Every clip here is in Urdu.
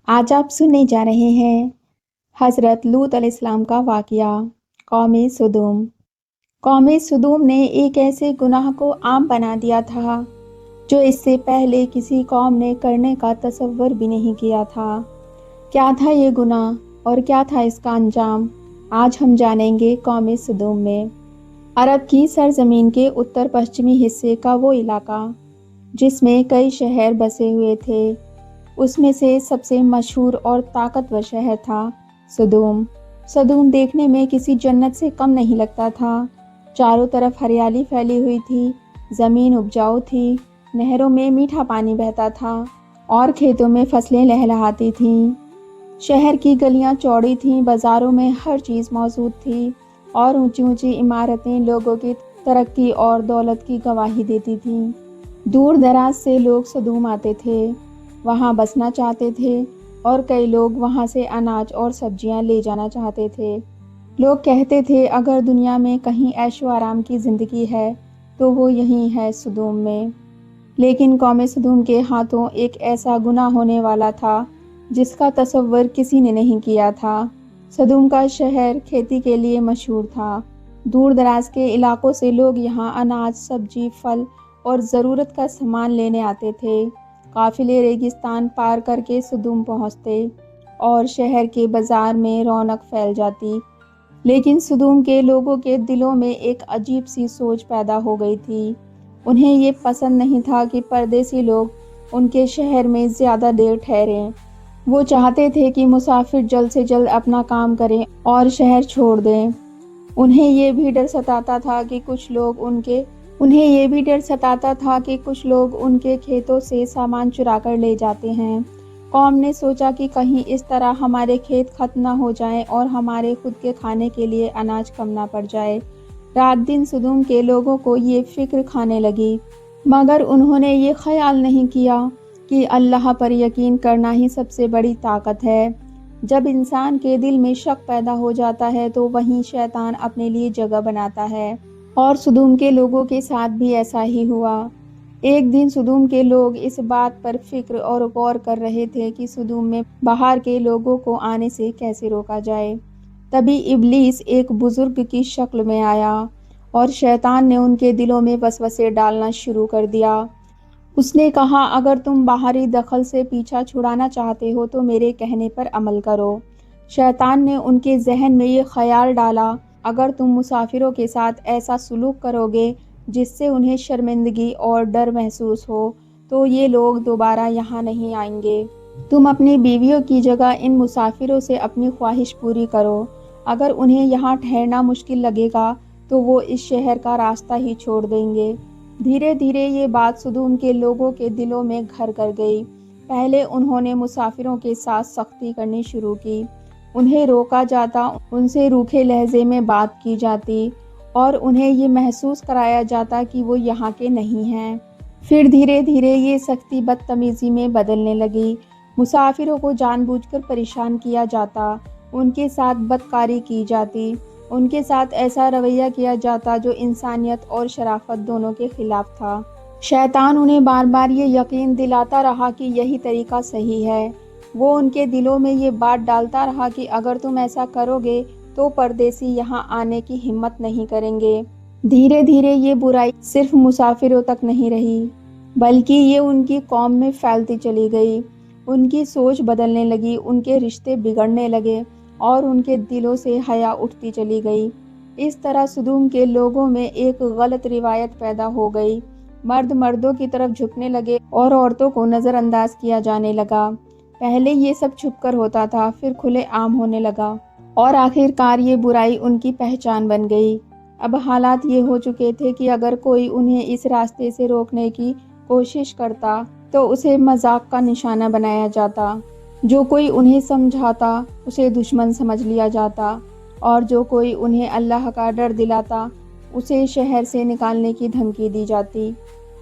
آج آپ سننے جا رہے ہیں حضرت لوط علیہ السلام کا واقعہ قوم سدوم۔ قوم سدوم نے ایک ایسے گناہ کو عام بنا دیا تھا جو اس سے پہلے کسی قوم نے کرنے کا تصور بھی نہیں کیا تھا۔ کیا تھا یہ گناہ اور کیا تھا اس کا انجام؟ آج ہم جانیں گے قوم سدوم میں۔ عرب کی سرزمین کے اتر پشچمی حصے کا وہ علاقہ جس میں کئی شہر بسے ہوئے تھے، اس میں سے سب سے مشہور اور طاقتور شہر تھا سدوم۔ سدوم دیکھنے میں کسی جنت سے کم نہیں لگتا تھا۔ چاروں طرف ہریالی پھیلی ہوئی تھی، زمین اپجاؤ تھی، نہروں میں میٹھا پانی بہتا تھا اور کھیتوں میں فصلیں لہلہاتی تھیں۔ شہر کی گلیاں چوڑی تھیں، بازاروں میں ہر چیز موجود تھی اور اونچی اونچی عمارتیں لوگوں کی ترقی اور دولت کی گواہی دیتی تھیں۔ دور دراز سے لوگ سدوم آتے تھے، وہاں بسنا چاہتے تھے اور کئی لوگ وہاں سے اناج اور سبزیاں لے جانا چاہتے تھے۔ لوگ کہتے تھے اگر دنیا میں کہیں عیش و آرام کی زندگی ہے تو وہ یہیں ہے سدوم میں۔ لیکن قوم سدوم کے ہاتھوں ایک ایسا گناہ ہونے والا تھا جس کا تصور کسی نے نہیں کیا تھا۔ سدوم کا شہر کھیتی کے لیے مشہور تھا۔ دور دراز کے علاقوں سے لوگ یہاں اناج، سبزی، پھل اور ضرورت کا سامان لینے آتے تھے۔ قافلے ریگستان پار کر کے سدوم پہنچتے اور شہر کے بازار میں رونق پھیل جاتی۔ لیکن سدوم کے لوگوں کے دلوں میں ایک عجیب سی سوچ پیدا ہو گئی تھی۔ انہیں یہ پسند نہیں تھا کہ پردیسی لوگ ان کے شہر میں زیادہ دیر ٹھہریں۔ وہ چاہتے تھے کہ مسافر جلد سے جلد اپنا کام کریں اور شہر چھوڑ دیں۔ انہیں یہ بھی ڈر ستاتا تھا کہ کچھ لوگ ان کے کھیتوں سے سامان چرا کر لے جاتے ہیں۔ قوم نے سوچا کہ کہیں اس طرح ہمارے کھیت ختم نہ ہو جائیں اور ہمارے خود کے کھانے کے لیے اناج کم نہ پڑ جائے۔ رات دن سدوم کے لوگوں کو یہ فکر کھانے لگی، مگر انہوں نے یہ خیال نہیں کیا کہ اللہ پر یقین کرنا ہی سب سے بڑی طاقت ہے۔ جب انسان کے دل میں شک پیدا ہو جاتا ہے تو وہیں شیطان اپنے لیے جگہ بناتا ہے، اور سدوم کے لوگوں کے ساتھ بھی ایسا ہی ہوا۔ ایک دن سدوم کے لوگ اس بات پر فکر اور غور کر رہے تھے کہ سدوم میں باہر کے لوگوں کو آنے سے کیسے روکا جائے۔ تبھی ابلیس ایک بزرگ کی شکل میں آیا اور شیطان نے ان کے دلوں میں وسوسے ڈالنا شروع کر دیا۔ اس نے کہا اگر تم باہری دخل سے پیچھا چھڑانا چاہتے ہو تو میرے کہنے پر عمل کرو۔ شیطان نے ان کے ذہن میں یہ خیال ڈالا اگر تم مسافروں کے ساتھ ایسا سلوک کرو گے جس سے انہیں شرمندگی اور ڈر محسوس ہو تو یہ لوگ دوبارہ یہاں نہیں آئیں گے۔ تم اپنی بیویوں کی جگہ ان مسافروں سے اپنی خواہش پوری کرو۔ اگر انہیں یہاں ٹھہرنا مشکل لگے گا تو وہ اس شہر کا راستہ ہی چھوڑ دیں گے۔ دھیرے دھیرے یہ بات سدوم کے لوگوں کے دلوں میں گھر کر گئی۔ پہلے انہوں نے مسافروں کے ساتھ سختی کرنی شروع کی، انہیں روکا جاتا، ان سے روکھے لہجے میں بات کی جاتی اور انہیں یہ محسوس کرایا جاتا کہ وہ یہاں کے نہیں ہیں۔ پھر دھیرے دھیرے یہ سختی بدتمیزی میں بدلنے لگی۔ مسافروں کو جان بوجھ کر پریشان کیا جاتا، ان کے ساتھ بدکاری کی جاتی، ان کے ساتھ ایسا رویہ کیا جاتا جو انسانیت اور شرافت دونوں کے خلاف تھا۔ شیطان انہیں بار بار یہ یقین دلاتا رہا کہ یہی طریقہ صحیح ہے۔ وہ ان کے دلوں میں یہ بات ڈالتا رہا کہ اگر تم ایسا کرو گے تو پردیسی یہاں آنے کی ہمت نہیں کریں گے۔ دھیرے دھیرے یہ برائی صرف مسافروں تک نہیں رہی بلکہ یہ ان کی قوم میں پھیلتی چلی گئی۔ ان کی سوچ بدلنے لگی، ان کے رشتے بگڑنے لگے اور ان کے دلوں سے حیا اٹھتی چلی گئی۔ اس طرح سدوم کے لوگوں میں ایک غلط روایت پیدا ہو گئی۔ مرد مردوں کی طرف جھکنے لگے اور عورتوں کو نظر انداز کیا جانے لگا۔ پہلے یہ سب چھپ کر ہوتا تھا، پھر کھلے عام ہونے لگا اور آخر کار یہ برائی ان کی پہچان بن گئی۔ اب حالات یہ ہو چکے تھے کہ اگر کوئی انہیں اس راستے سے روکنے کی کوشش کرتا تو اسے مذاق کا نشانہ بنایا جاتا۔ جو کوئی انہیں سمجھاتا اسے دشمن سمجھ لیا جاتا اور جو کوئی انہیں اللہ کا ڈر دلاتا اسے شہر سے نکالنے کی دھمکی دی جاتی۔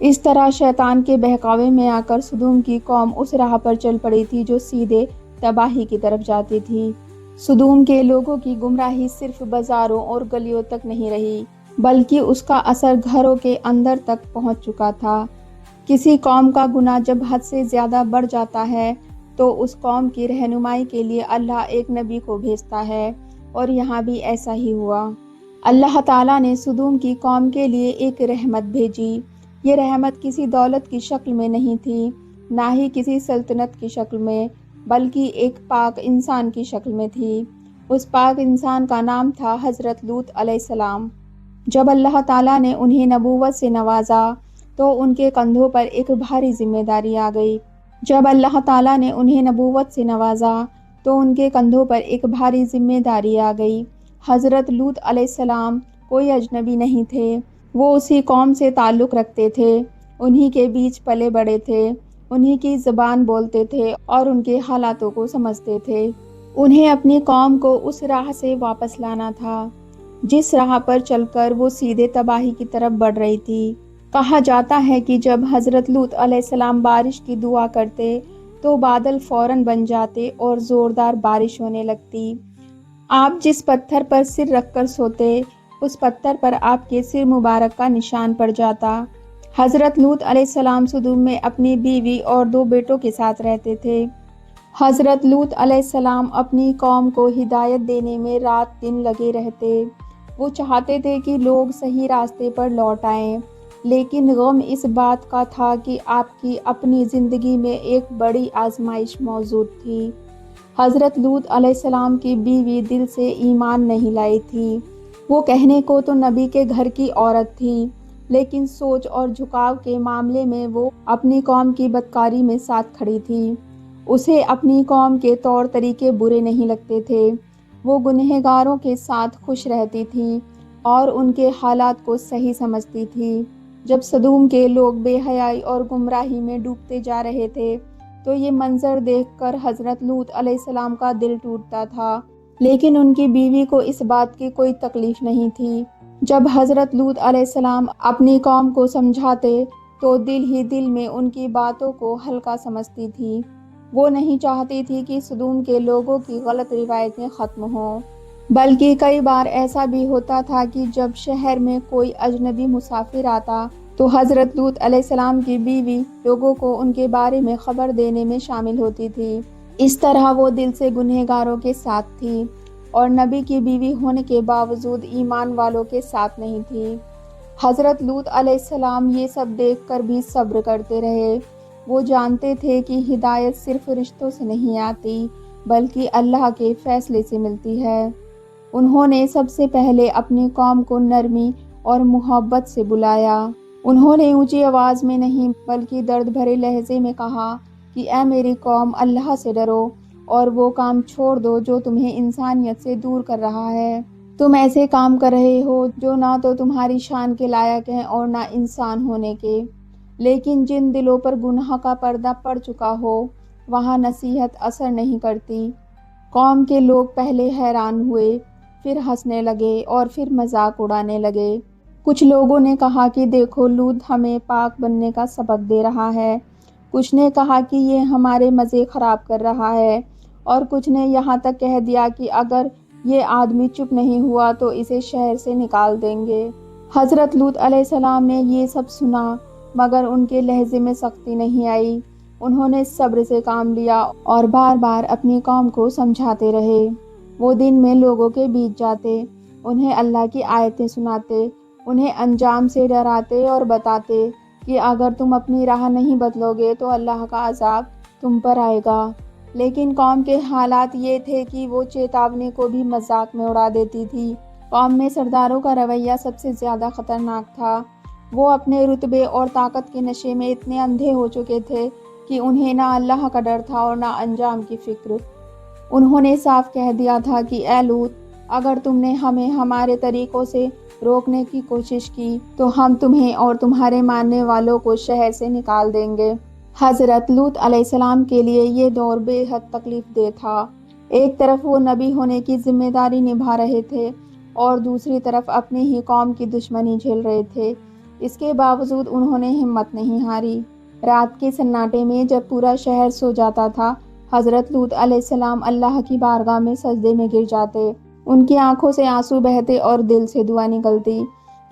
اس طرح شیطان کے بہکاوے میں آ کر سدوم کی قوم اس راہ پر چل پڑی تھی جو سیدھے تباہی کی طرف جاتی تھی۔ سدوم کے لوگوں کی گمراہی صرف بازاروں اور گلیوں تک نہیں رہی بلکہ اس کا اثر گھروں کے اندر تک پہنچ چکا تھا۔ کسی قوم کا گناہ جب حد سے زیادہ بڑھ جاتا ہے تو اس قوم کی رہنمائی کے لیے اللہ ایک نبی کو بھیجتا ہے، اور یہاں بھی ایسا ہی ہوا۔ اللہ تعالیٰ نے سدوم کی قوم کے لیے ایک رحمت بھیجی۔ یہ رحمت کسی دولت کی شکل میں نہیں تھی، نہ ہی کسی سلطنت کی شکل میں، بلکہ ایک پاک انسان کی شکل میں تھی۔ اس پاک انسان کا نام تھا حضرت لوط علیہ السلام۔ جب اللہ تعالیٰ نے انہیں نبوت سے نوازا تو ان کے کندھوں پر ایک بھاری ذمہ داری آ گئی۔ جب اللہ تعالیٰ نے انہیں نبوت سے نوازا تو ان کے کندھوں پر ایک بھاری ذمہ داری آ گئی۔ حضرت لوط علیہ السلام کوئی اجنبی نہیں تھے، وہ اسی قوم سے تعلق رکھتے تھے، انہی کے بیچ پلے بڑے تھے، انہی کی زبان بولتے تھے اور ان کے حالاتوں کو سمجھتے تھے۔ انہیں اپنی قوم کو اس راہ سے واپس لانا تھا جس راہ پر چل کر وہ سیدھے تباہی کی طرف بڑھ رہی تھی۔ کہا جاتا ہے کہ جب حضرت لوط علیہ السلام بارش کی دعا کرتے تو بادل فوراً بن جاتے اور زوردار بارش ہونے لگتی۔ آپ جس پتھر پر سر رکھ کر سوتے اس پتھر پر آپ کے سر مبارک کا نشان پڑ جاتا۔ حضرت لوط علیہ السلام سدوم میں اپنی بیوی اور 2 بیٹوں کے ساتھ رہتے تھے۔ حضرت لوط علیہ السلام اپنی قوم کو ہدایت دینے میں رات دن لگے رہتے۔ وہ چاہتے تھے کہ لوگ صحیح راستے پر لوٹ آئیں، لیکن غم اس بات کا تھا کہ آپ کی اپنی زندگی میں ایک بڑی آزمائش موجود تھی۔ حضرت لوط علیہ السلام کی بیوی دل سے ایمان نہیں لائی تھی۔ وہ کہنے کو تو نبی کے گھر کی عورت تھی، لیکن سوچ اور جھکاؤ کے معاملے میں وہ اپنی قوم کی بدکاری میں ساتھ کھڑی تھی۔ اسے اپنی قوم کے طور طریقے برے نہیں لگتے تھے۔ وہ گنہگاروں کے ساتھ خوش رہتی تھی اور ان کے حالات کو صحیح سمجھتی تھی۔ جب سدوم کے لوگ بے حیائی اور گمراہی میں ڈوبتے جا رہے تھے تو یہ منظر دیکھ کر حضرت لوط علیہ السلام کا دل ٹوٹتا تھا، لیکن ان کی بیوی کو اس بات کی کوئی تکلیف نہیں تھی۔ جب حضرت لوط علیہ السلام اپنی قوم کو سمجھاتے تو دل ہی دل میں ان کی باتوں کو ہلکا سمجھتی تھی۔ وہ نہیں چاہتی تھی کہ سدوم کے لوگوں کی غلط روایتیں ختم ہوں، بلکہ کئی بار ایسا بھی ہوتا تھا کہ جب شہر میں کوئی اجنبی مسافر آتا تو حضرت لوط علیہ السلام کی بیوی لوگوں کو ان کے بارے میں خبر دینے میں شامل ہوتی تھی۔ اس طرح وہ دل سے گنہگاروں کے ساتھ تھی اور نبی کی بیوی ہونے کے باوجود ایمان والوں کے ساتھ نہیں تھی۔ حضرت لوط علیہ السلام یہ سب دیکھ کر بھی صبر کرتے رہے۔ وہ جانتے تھے کہ ہدایت صرف رشتوں سے نہیں آتی بلکہ اللہ کے فیصلے سے ملتی ہے۔ انہوں نے سب سے پہلے اپنی قوم کو نرمی اور محبت سے بلایا۔ انہوں نے اونچی آواز میں نہیں بلکہ درد بھرے لہجے میں کہا کہ اے میری قوم، اللہ سے ڈرو اور وہ کام چھوڑ دو جو تمہیں انسانیت سے دور کر رہا ہے۔ تم ایسے کام کر رہے ہو جو نہ تو تمہاری شان کے لائق ہیں اور نہ انسان ہونے کے۔ لیکن جن دلوں پر گناہ کا پردہ پڑ چکا ہو وہاں نصیحت اثر نہیں کرتی۔ قوم کے لوگ پہلے حیران ہوئے، پھر ہنسنے لگے اور پھر مذاق اڑانے لگے۔ کچھ لوگوں نے کہا کہ دیکھو، لوط ہمیں پاک بننے کا سبق دے رہا ہے۔ کچھ نے کہا کہ یہ ہمارے مزے خراب کر رہا ہے، اور کچھ نے یہاں تک کہہ دیا کہ اگر یہ آدمی چپ نہیں ہوا تو اسے شہر سے نکال دیں گے۔ حضرت لوط علیہ السلام نے یہ سب سنا مگر ان کے لہجے میں سختی نہیں آئی۔ انہوں نے صبر سے کام لیا اور بار بار اپنی قوم کو سمجھاتے رہے۔ وہ دن میں لوگوں کے بیچ جاتے، انہیں اللہ کی آیتیں سناتے، انہیں انجام سے ڈراتے اور بتاتے کہ اگر تم اپنی راہ نہیں بدلو گے تو اللہ کا عذاب تم پر آئے گا۔ لیکن قوم کے حالات یہ تھے کہ وہ چیتاونی کو بھی مذاق میں اڑا دیتی تھی۔ قوم میں سرداروں کا رویہ سب سے زیادہ خطرناک تھا۔ وہ اپنے رتبے اور طاقت کے نشے میں اتنے اندھے ہو چکے تھے کہ انہیں نہ اللہ کا ڈر تھا اور نہ انجام کی فکر۔ انہوں نے صاف کہہ دیا تھا کہ اے لوط، اگر تم نے ہمیں ہمارے طریقوں سے روکنے کی کوشش کی تو ہم تمہیں اور تمہارے ماننے والوں کو شہر سے نکال دیں گے۔ حضرت لوط علیہ السلام کے لیے یہ دور بے حد تکلیف دہ تھا۔ ایک طرف وہ نبی ہونے کی ذمہ داری نبھا رہے تھے اور دوسری طرف اپنی ہی قوم کی دشمنی جھیل رہے تھے۔ اس کے باوجود انہوں نے ہمت نہیں ہاری۔ رات کے سناٹے میں جب پورا شہر سو جاتا تھا، حضرت لوط علیہ السلام اللہ کی بارگاہ میں سجدے میں گر جاتے۔ ان کی آنکھوں سے آنسو بہتے اور دل سے دعا نکلتی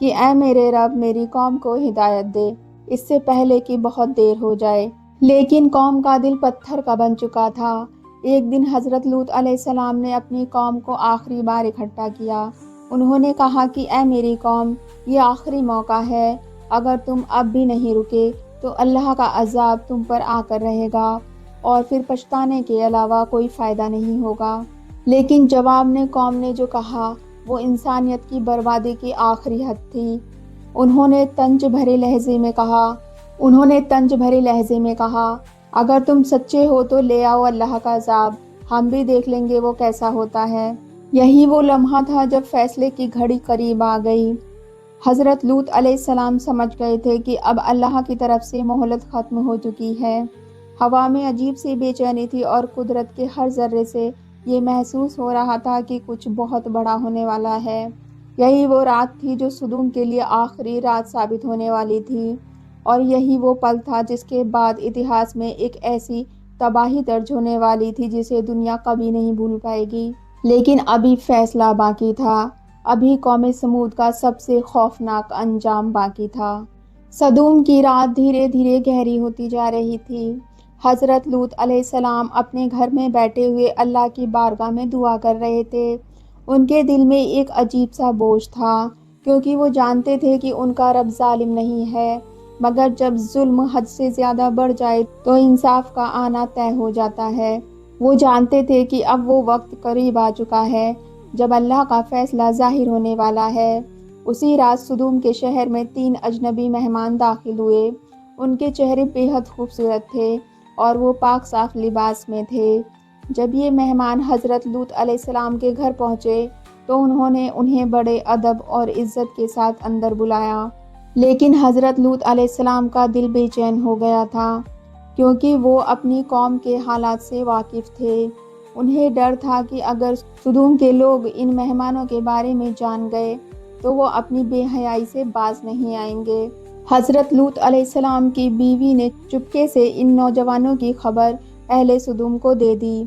کہ اے میرے رب، میری قوم کو ہدایت دے، اس سے پہلے کہ بہت دیر ہو جائے۔ لیکن قوم کا دل پتھر کا بن چکا تھا۔ ایک دن حضرت لوط علیہ السلام نے اپنی قوم کو آخری بار اکٹھا کیا۔ انہوں نے کہا کہ اے میری قوم، یہ آخری موقع ہے۔ اگر تم اب بھی نہیں رکے تو اللہ کا عذاب تم پر آ کر رہے گا اور پھر پچھتانے کے علاوہ کوئی فائدہ نہیں ہوگا۔ لیکن جواب میں قوم نے جو کہا وہ انسانیت کی بربادی کی آخری حد تھی۔ انہوں نے طنز بھرے لہجے میں کہا، اگر تم سچے ہو تو لے آؤ اللہ کا عذاب، ہم بھی دیکھ لیں گے وہ کیسا ہوتا ہے۔ یہی وہ لمحہ تھا جب فیصلے کی گھڑی قریب آ گئی۔ حضرت لوط علیہ السلام سمجھ گئے تھے کہ اب اللہ کی طرف سے مہلت ختم ہو چکی ہے۔ ہوا میں عجیب سی بے چینی تھی اور قدرت کے ہر ذرے سے یہ محسوس ہو رہا تھا کہ کچھ بہت بڑا ہونے والا ہے۔ یہی وہ رات تھی جو صدوم کے لیے آخری رات ثابت ہونے والی تھی، اور یہی وہ پل تھا جس کے بعد اتہاس میں ایک ایسی تباہی درج ہونے والی تھی جسے دنیا کبھی نہیں بھول پائے گی۔ لیکن ابھی فیصلہ باقی تھا، ابھی قوم سمود کا سب سے خوفناک انجام باقی تھا۔ صدوم کی رات دھیرے دھیرے گہری ہوتی جا رہی تھی۔ حضرت لوط علیہ السلام اپنے گھر میں بیٹھے ہوئے اللہ کی بارگاہ میں دعا کر رہے تھے۔ ان کے دل میں ایک عجیب سا بوجھ تھا، کیونکہ وہ جانتے تھے کہ ان کا رب ظالم نہیں ہے، مگر جب ظلم حد سے زیادہ بڑھ جائے تو انصاف کا آنا طے ہو جاتا ہے۔ وہ جانتے تھے کہ اب وہ وقت قریب آ چکا ہے جب اللہ کا فیصلہ ظاہر ہونے والا ہے۔ اسی رات صدوم کے شہر میں 3 اجنبی مہمان داخل ہوئے۔ ان کے چہرے بے حد خوبصورت تھے اور وہ پاک صاف لباس میں تھے۔ جب یہ مہمان حضرت لوط علیہ السلام کے گھر پہنچے تو انہوں نے انہیں بڑے ادب اور عزت کے ساتھ اندر بلایا۔ لیکن حضرت لوط علیہ السلام کا دل بے چین ہو گیا تھا، کیونکہ وہ اپنی قوم کے حالات سے واقف تھے۔ انہیں ڈر تھا کہ اگر صدوم کے لوگ ان مہمانوں کے بارے میں جان گئے تو وہ اپنی بے حیائی سے باز نہیں آئیں گے۔ حضرت لوط علیہ السلام کی بیوی نے چپکے سے ان نوجوانوں کی خبر اہل صدوم کو دے دی۔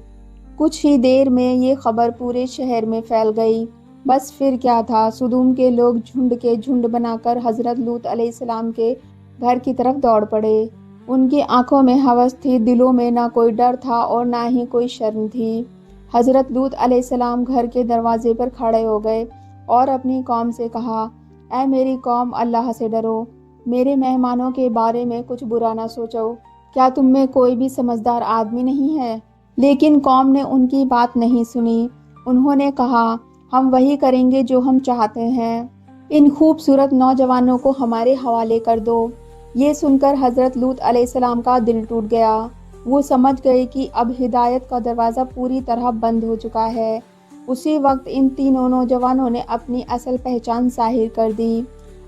کچھ ہی دیر میں یہ خبر پورے شہر میں پھیل گئی۔ بس پھر کیا تھا، صدوم کے لوگ جھنڈ کے جھنڈ بنا کر حضرت لوط علیہ السلام کے گھر کی طرف دوڑ پڑے۔ ان کی آنکھوں میں ہوس تھی، دلوں میں نہ کوئی ڈر تھا اور نہ ہی کوئی شرم تھی۔ حضرت لوط علیہ السلام گھر کے دروازے پر کھڑے ہو گئے اور اپنی قوم سے کہا، اے میری قوم، اللہ سے ڈرو، میرے مہمانوں کے بارے میں کچھ برا نہ سوچو۔ کیا تم میں کوئی بھی سمجھدار آدمی نہیں ہے؟ لیکن قوم نے ان کی بات نہیں سنی۔ انہوں نے کہا، ہم وہی کریں گے جو ہم چاہتے ہیں، ان خوبصورت نوجوانوں کو ہمارے حوالے کر دو۔ یہ سن کر حضرت لوط علیہ السلام کا دل ٹوٹ گیا۔ وہ سمجھ گئے کہ اب ہدایت کا دروازہ پوری طرح بند ہو چکا ہے۔ اسی وقت ان تینوں نوجوانوں نے اپنی اصل پہچان ظاہر کر دی۔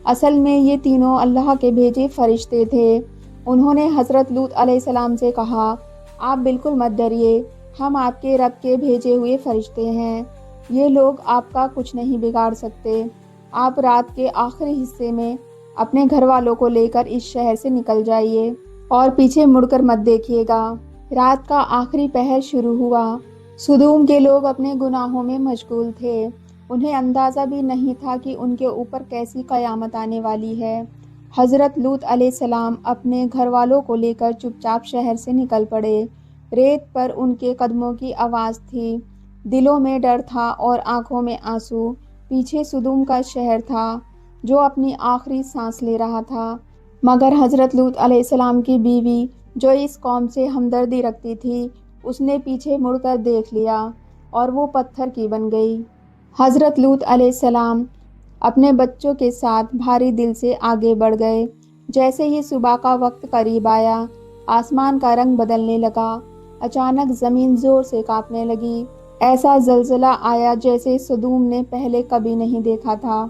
اصل میں یہ تینوں اللہ کے بھیجے فرشتے تھے۔ انہوں نے حضرت لوط علیہ السلام سے کہا، آپ بالکل مت ڈریے، ہم آپ کے رب کے بھیجے ہوئے فرشتے ہیں۔ یہ لوگ آپ کا کچھ نہیں بگاڑ سکتے۔ آپ رات کے آخری حصے میں اپنے گھر والوں کو لے کر اس شہر سے نکل جائیے اور پیچھے مڑ کر مت دیکھیے گا۔ رات کا آخری پہر شروع ہوا۔ صدوم کے لوگ اپنے گناہوں میں مشغول تھے۔ انہیں اندازہ بھی نہیں تھا کہ ان کے اوپر کیسی قیامت آنے والی ہے۔ حضرت لوط علیہ السلام اپنے گھر والوں کو لے کر چپ چاپ شہر سے نکل پڑے۔ ریت پر ان کے قدموں کی آواز تھی، دلوں میں ڈر تھا اور آنکھوں میں آنسو۔ پیچھے صدوم کا شہر تھا جو اپنی آخری سانس لے رہا تھا، مگر حضرت لوط علیہ السلام کی بیوی جو اس قوم سے ہمدردی رکھتی تھی، اس نے پیچھے مڑ کر دیکھ لیا اور وہ پتھر کی بن گئی۔ حضرت لوط علیہ السلام اپنے بچوں کے ساتھ بھاری دل سے آگے بڑھ گئے۔ جیسے ہی صبح کا وقت قریب آیا، آسمان کا رنگ بدلنے لگا۔ اچانک زمین زور سے کانپنے لگی۔ ایسا زلزلہ آیا جیسے صدوم نے پہلے کبھی نہیں دیکھا تھا۔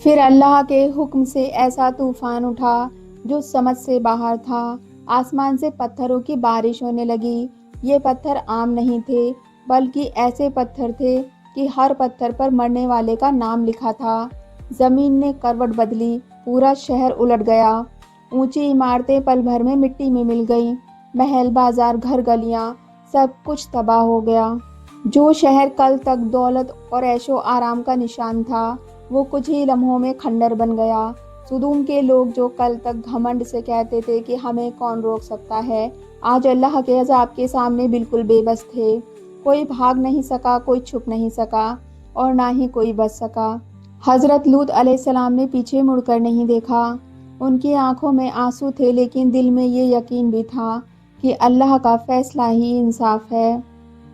پھر اللہ کے حکم سے ایسا طوفان اٹھا جو سمجھ سے باہر تھا۔ آسمان سے پتھروں کی بارش ہونے لگی۔ یہ پتھر عام نہیں تھے، بلکہ ایسے پتھر تھے کہ ہر پتھر پر مرنے والے کا نام لکھا تھا۔ زمین نے کروٹ بدلی، پورا شہر الٹ گیا۔ اونچی عمارتیں پل بھر میں مٹی میں مل گئیں۔ محل، بازار، گھر، گلیاں، سب کچھ تباہ ہو گیا۔ جو شہر کل تک دولت اور عیش و آرام کا نشان تھا، وہ کچھ ہی لمحوں میں کھنڈر بن گیا۔ صدوم کے لوگ جو کل تک گھمنڈ سے کہتے تھے کہ ہمیں کون روک سکتا ہے، آج اللہ کے عذاب کے سامنے بالکل بے بس تھے، کوئی بھاگ نہیں سکا، کوئی چھپ نہیں سکا اور نہ ہی کوئی بچ سکا۔ حضرت لوط علیہ السلام نے پیچھے مڑ کر نہیں دیکھا، ان کی آنکھوں میں آنسو تھے لیکن دل میں یہ یقین بھی تھا کہ اللہ کا فیصلہ ہی انصاف ہے۔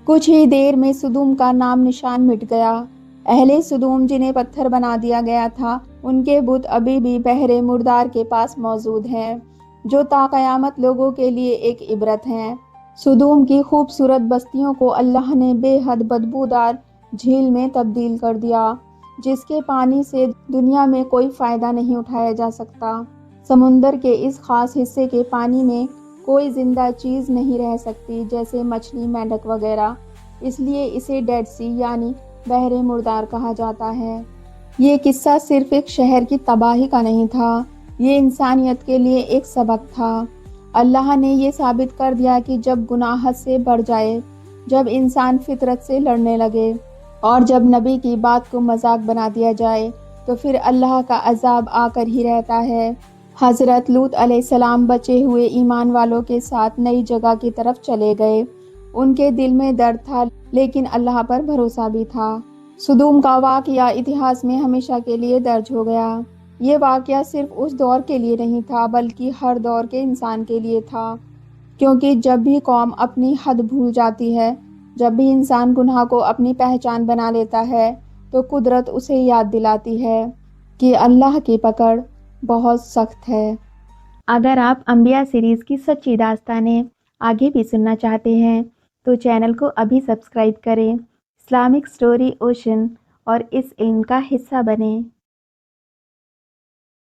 کچھ ہی دیر میں سدوم کا نام نشان مٹ گیا۔ اہل سدوم جنہیں پتھر بنا دیا گیا تھا، ان کے بت ابھی بھی بحر مردار کے پاس موجود ہیں، جو تا قیامت لوگوں کے لیے ایک عبرت ہیں۔ سدوم کی خوبصورت بستیوں کو اللہ نے بے حد بدبودار جھیل میں تبدیل کر دیا، جس کے پانی سے دنیا میں کوئی فائدہ نہیں اٹھایا جا سکتا۔ سمندر کے اس خاص حصے کے پانی میں کوئی زندہ چیز نہیں رہ سکتی، جیسے مچھلی، مینڈک وغیرہ، اس لیے اسے ڈیڈ سی یعنی بحر مردار کہا جاتا ہے۔ یہ قصہ صرف ایک شہر کی تباہی کا نہیں تھا، یہ انسانیت کے لیے ایک سبق تھا۔ اللہ نے یہ ثابت کر دیا کہ جب گناہ حد سے بڑھ جائے، جب انسان فطرت سے لڑنے لگے اور جب نبی کی بات کو مذاق بنا دیا جائے تو پھر اللہ کا عذاب آ کر ہی رہتا ہے۔ حضرت لوط علیہ السلام بچے ہوئے ایمان والوں کے ساتھ نئی جگہ کی طرف چلے گئے۔ ان کے دل میں درد تھا لیکن اللہ پر بھروسہ بھی تھا۔ سدوم کا واقعہ اتہاس میں ہمیشہ کے لیے درج ہو گیا۔ یہ واقعہ صرف اس دور کے لیے نہیں تھا بلکہ ہر دور کے انسان کے لیے تھا، کیونکہ جب بھی قوم اپنی حد بھول جاتی ہے، جب بھی انسان گناہ کو اپنی پہچان بنا لیتا ہے تو قدرت اسے یاد دلاتی ہے کہ اللہ کی پکڑ بہت سخت ہے۔ اگر آپ انبیاء سیریز کی سچی داستانیں آگے بھی سننا چاہتے ہیں تو چینل کو ابھی سبسکرائب کریں، اسلامک اسٹوری اوشن اور اس علم کا حصہ بنیں۔